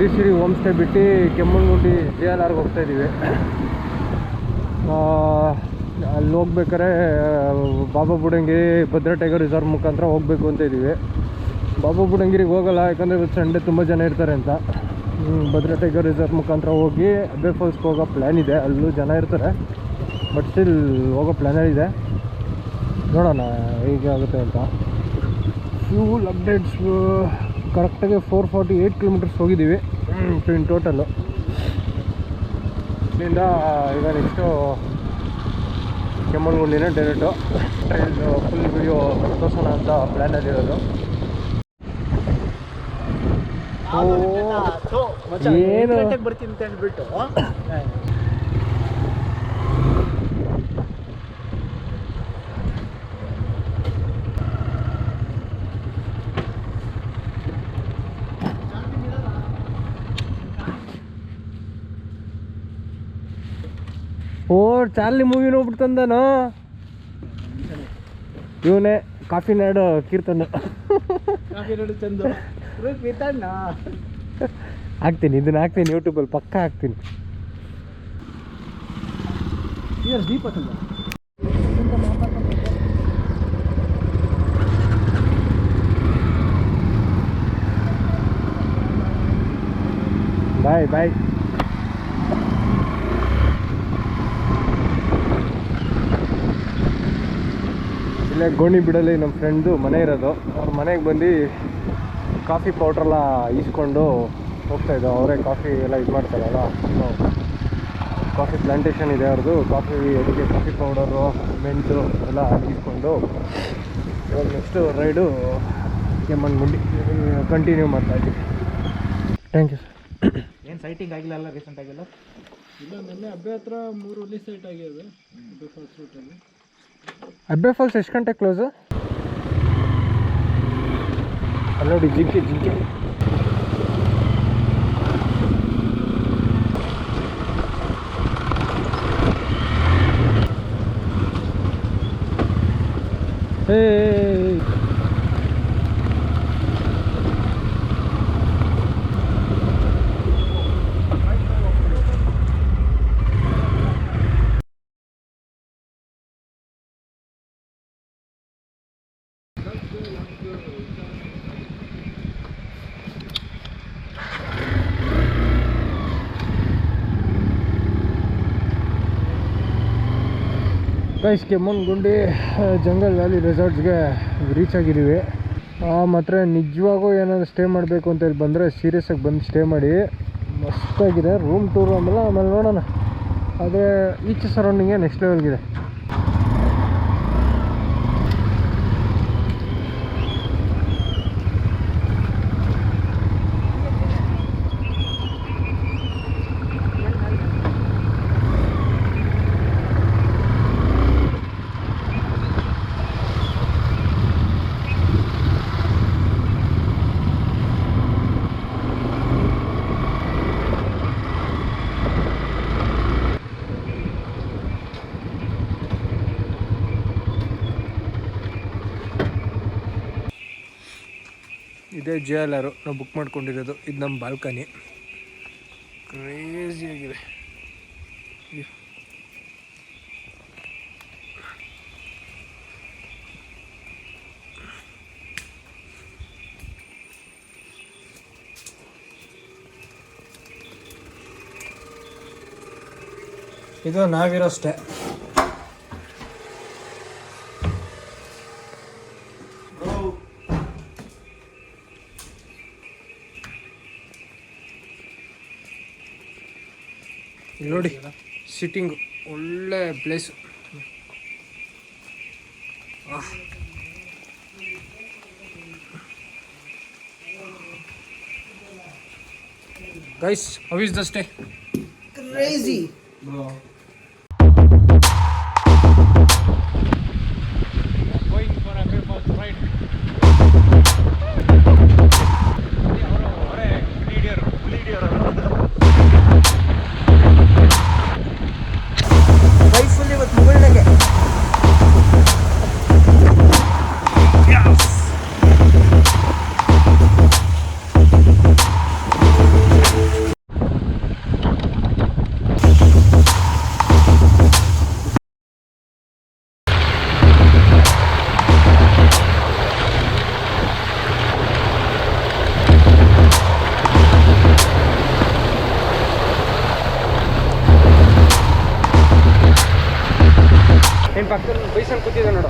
ಗಿರಿಸಿರಿ home stay ಬಿಟ್ಟು ಕೆಮ್ಮಣ್ಣುಗುಂಡಿ JLRಗೆ ಹೋಗ್ತಾ ಇದ್ದೀವಿ. ಅಲ್ಲಿ ಹೋಗ್ಬೇಕಾರೆ ಬಾಬಾ ಬುಡಂಗಿರಿ ಭದ್ರಾ ಟೈಗರ್ ರಿಸರ್ವ್ ಮುಖಾಂತರ ಹೋಗಬೇಕು ಅಂತ ಇದ್ದೀವಿ. ಬಾಬಾ ಬುಡಂಗಿರಿಗೆ ಹೋಗಲ್ಲ, ಯಾಕಂದರೆ ಇವತ್ತು ಸಂಡೇ ತುಂಬ ಜನ ಇರ್ತಾರೆ ಅಂತ. ಭದ್ರಾ ಟೈಗರ್ ರಿಸರ್ವ್ ಮುಖಾಂತರ ಹೋಗಿ ಹೆಬ್ಬೆ ಫಾಲ್ಸ್ಗೆ ಹೋಗೋ ಪ್ಲ್ಯಾನ್ ಇದೆ. ಅಲ್ಲೂ ಜನ ಇರ್ತಾರೆ, ಬಟ್ ಸ್ಟಿಲ್ ಹೋಗೋ ಪ್ಲ್ಯಾನಲ್ಲಿದೆ. ನೋಡೋಣ ಹೇಗೆ ಆಗುತ್ತೆ ಅಂತ. ಫ್ಯೂಲ್ ಅಪ್ಡೇಟ್ಸ್ ಕರೆಕ್ಟಾಗಿ 448 ಕಿಲೋಮೀಟರ್ಸ್ ಹೋಗಿದ್ದೀವಿ ಇನ್ ಟೋಟಲ್ಲು. ಇಲ್ಲಿಂದ ಈಗ ನೆಕ್ಸ್ಟು ಕೆಮ್ಮಣ್ಣುಗುಂಡಿನೇ ಡೈರೆಕ್ಟು ಟ್ರೈಲ್ ಫುಲ್ ವಿಡಿಯೋ ತೋರಿಸೋಣ ಅಂತ ಪ್ಲ್ಯಾನಲ್ಲಿರೋದು. ಏನು ಬರ್ತೀನಿ ಅಂತ ಹೇಳ್ಬಿಟ್ಟು ಚಾರ್ಲಿ ಮೂವಿ ನೋಡ್ಬಿಡ್ತಂದನು ಇವನೇ ಕಾಫಿ ನಾಡು ಕೀರ್ತನ್. ಕಾಫಿ ನಾಡು ಚಂದು ಹಾಕ್ತೀನಿ, ಇದನ್ನ ಹಾಕ್ತೀನಿ ಯೂಟ್ಯೂಬಲ್ಲಿ ಪಕ್ಕ ಹಾಕ್ತೀನಿ. ಬಾಯ್ ಬಾಯ್. ಇಲ್ಲೇ ಗೋಣಿ ಬಿಡಲಿ ನಮ್ಮ ಫ್ರೆಂಡ್ದು ಮನೆ ಇರೋದು. ಅವ್ರ ಮನೆಗೆ ಬಂದು ಕಾಫಿ ಪೌಡ್ರೆಲ್ಲ ಈಸ್ಕೊಂಡು ಹೋಗ್ತಾಯಿದ್ದೋ. ಅವರೇ ಕಾಫಿ ಎಲ್ಲ ಇದು ಮಾಡ್ತಾರಲ್ಲ, ಕಾಫಿ ಪ್ಲಾಂಟೇಶನ್ ಇದೆ ಅವ್ರದ್ದು. ಕಾಫಿ ಅದಕ್ಕೆ ಕಾಫಿ ಪೌಡರು ಮೆಂಟು ಎಲ್ಲ ಈಸ್ಕೊಂಡು ಇವಾಗ ನೆಕ್ಸ್ಟು ರೈಡು ಕೆಮ್ಮಣ್ಣುಗುಂಡಿ ಕಂಟಿನ್ಯೂ ಮಾಡ್ತಾಯಿದ್ದೀವಿ. Thank you sir. ಏನು ಸೈಟಿಂಗ್ ಆಗಿಲ್ಲ ಅಲ್ಲ ರೀಸೆಂಟ್ ಆಗಿಲ್ಲ? ಇಲ್ಲ, ನಿನ್ನೆ ಹೆಬ್ಬೆ ಹತ್ರ 3 ಒಲಿ ಸೈಟ್ ಆಗಿವೆ ಹೆಬ್ಬೆ ಫಾಲ್ಸ್ ರೂಟಲ್ಲಿ. ಹೆಬ್ಬೆ ಫಾಲ್ಸ್ ಎಷ್ಟು ಗಂಟೆ ಕ್ಲೋಸು? ಅಲ್ಲಿ ನೋಡಿ ಜಿಂಕೆ ಜಿಂಕೆ. Hey guys, Kemmannugundi jungle valley ರೆಸಾರ್ಟ್ಸ್ಗೆ ರೀಚ್ ಆಗಿದ್ದೀವಿ. ಮಾತ್ರ ನಿಜವಾಗೂ ಏನಾದರೂ ಸ್ಟೇ ಮಾಡಬೇಕು ಅಂತ ಹೇಳಿ ಬಂದರೆ ಸೀರಿಯಸ್ಸಾಗಿ ಬಂದು ಸ್ಟೇ ಮಾಡಿ. ಮಸ್ತಾಗಿದೆ. ರೂಮ್ ಟೂರ್ ಆಮೇಲೆ ನೋಡೋಣ. ಆದರೆ ಈಚೆ ಸರೌಂಡಿಂಗೇ ನೆಕ್ಸ್ಟ್ ಲೆವೆಲ್ಗಿದೆ. ಇದೇ JLR ನಾವು ಬುಕ್ ಮಾಡ್ಕೊಂಡಿರೋದು. ಇದು ನಮ್ಮ ಬಾಲ್ಕನಿ. ಕ್ರೇಜಿಯಾಗಿದೆ. ಇದು ನಾವಿರೋ ಸ್ಟೇ. ನೋಡಿ ಸಿಟ್ಟಿಂಗು ಒಳ್ಳೆ place. Guys, how is the stay? Crazy bro. Going for Hebbe falls ride. ಪಕ್ಕದಲ್ಲಿ ಬೈಸನ್ ಕೂತಿದೆ ನೋಡು.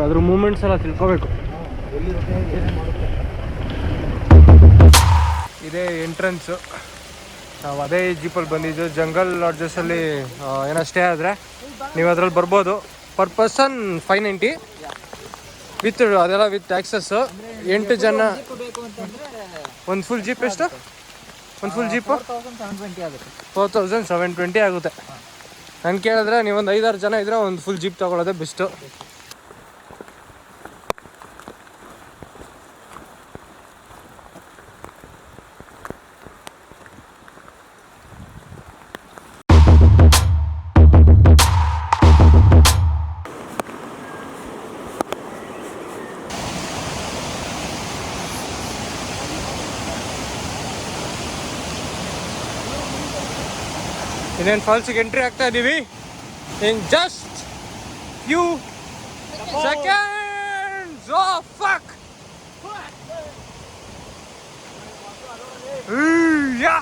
ಅದ್ರ ಮೂಮೆಂಟ್ಸ್ ಎಲ್ಲ ತಿಳ್ಕೊಬೇಕು. ಇದೇ ಎಂಟ್ರೆನ್ಸು. ನಾವು ಅದೇ ಜೀಪಲ್ಲಿ ಬಂದಿದ್ದು. ಜಂಗಲ್ ಲಾಡ್ಜಸಲ್ಲಿ ಏನೋ ಸ್ಟೇ ಆದರೆ ನೀವು ಅದ್ರಲ್ಲಿ ಬರ್ಬೋದು. ಪರ್ ಪರ್ಸನ್ 590 ವಿತ್ ಅದೆಲ್ಲ ವಿತ್ ಆಕ್ಸಸ್ಸು. 8 ಜನ. ಒಂದು ಫುಲ್ ಜೀಪ್ ಎಷ್ಟು? ಒಂದು ಫುಲ್ ಜೀಪು 4720 ಆಗುತ್ತೆ. ನಾನು ಕೇಳಿದ್ರೆ ನೀವೊಂದು 5-6 ಜನ ಇದ್ದರೆ ಒಂದು ಫುಲ್ ಜೀಪ್ ತೊಗೊಳ್ಳೋದೇ ಬೆಸ್ಟು. ಇನ್ನೇನು ಫಾಲ್ಸಿಗೆ ಎಂಟ್ರಿ ಆಗ್ತಾ ಇದ್ದೀವಿ. In just few seconds. Oh fuck. Yeah